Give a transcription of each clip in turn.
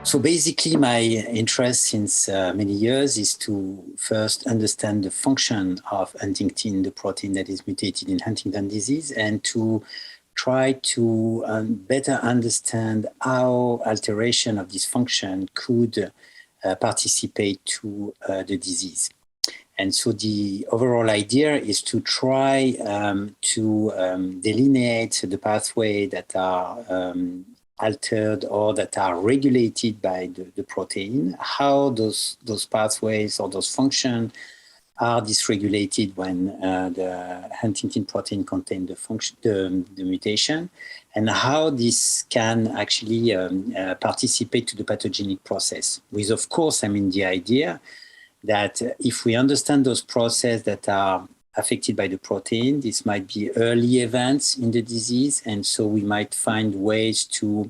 So basically, my interest since many years is to first understand the function of Huntingtin, the protein that is mutated in Huntington disease, and to try to better understand how alteration of this function could participate to the disease. And so the overall idea is to try to delineate the pathway that are altered or that are regulated by the protein, how those pathways or those functions are dysregulated when the Huntingtin protein contains the mutation, and how this can actually participate to the pathogenic process. With, of course, the idea that if we understand those processes that are affected by the protein, this might be early events in the disease, and so we might find ways to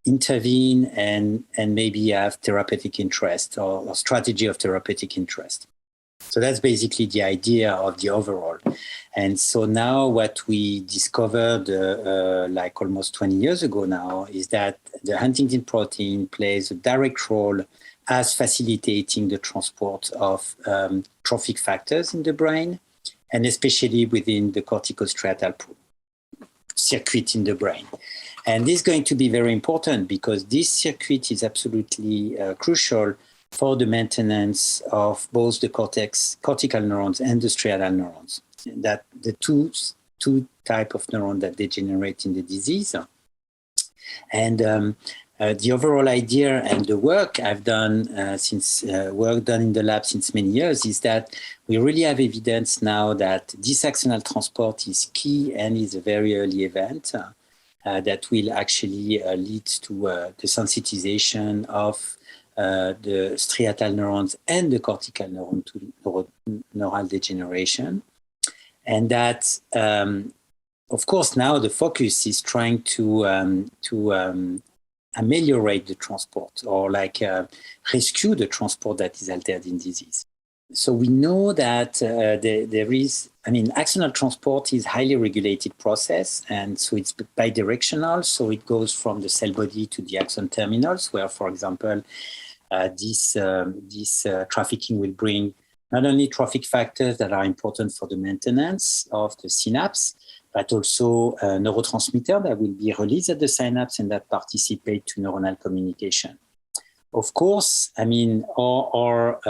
intervene and maybe have therapeutic interest or strategy of therapeutic interest. So that's basically the idea of the overall. And so now what we discovered like almost 20 years ago now is that the Huntingtin protein plays a direct role as facilitating the transport of trophic factors in the brain, and especially within the corticostriatal circuit in the brain. And this is going to be very important because this circuit is absolutely crucial for the maintenance of both the cortical neurons and the striatal neurons. That the two type of neurons that degenerate in the disease. And the overall idea and the work I've done work done in the lab since many years is that we really have evidence now that this axonal transport is key and is a very early event that will actually lead to the sensitization of the striatal neurons and the cortical neuron to neural degeneration. And that, of course, now the focus is trying to ameliorate the transport or rescue the transport that is altered in disease. So we know that there is, axonal transport is highly regulated process, and so it's bidirectional. So it goes from the cell body to the axon terminals, where, for example, this trafficking will bring not only trophic factors that are important for the maintenance of the synapse, but also neurotransmitters that will be released at the synapse and that participate to neuronal communication. Of course, our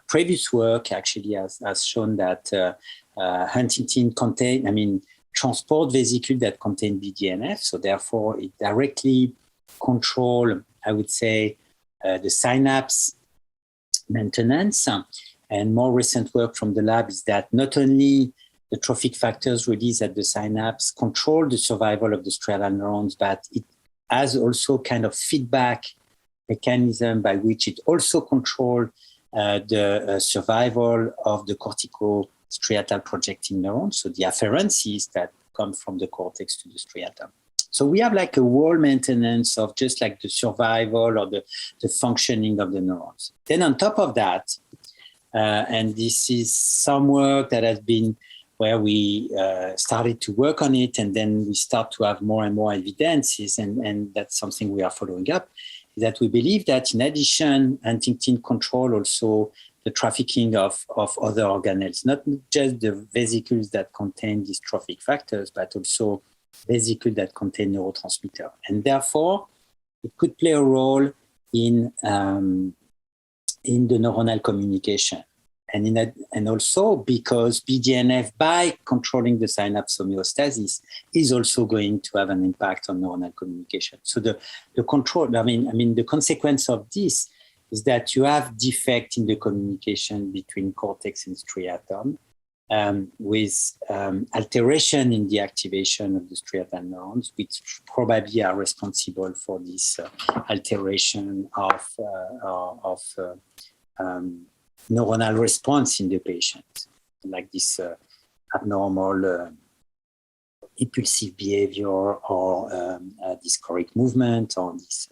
previous work actually has shown that Huntingtin contain, transport vesicles that contain BDNF, so therefore it directly control, I would say, the synapse maintenance. And more recent work from the lab is that not only the trophic factors released at the synapse control the survival of the striatal neurons, but it has also kind of feedback mechanism by which it also controls the survival of the corticostriatal projecting neurons, so the afferents that come from the cortex to the striatum. So we have like a whole maintenance of just like the survival or the functioning of the neurons. Then on top of that, and this is some work that has been where we started to work on it, and then we start to have more and more evidences, and that's something we are following up, is that we believe that in addition, Huntingtin control also the trafficking of other organelles, not just the vesicles that contain these trophic factors, but also vesicles that contain neurotransmitters. And therefore, it could play a role in the neuronal communication. And also because BDNF, by controlling the synapse homeostasis, is also going to have an impact on neuronal communication. So the control, the consequence of this is that you have defect in the communication between cortex and striatum, with alteration in the activation of the striatal neurons, which probably are responsible for this alteration of neuronal response in the patient, like this abnormal impulsive behavior or dyschoric movement or this,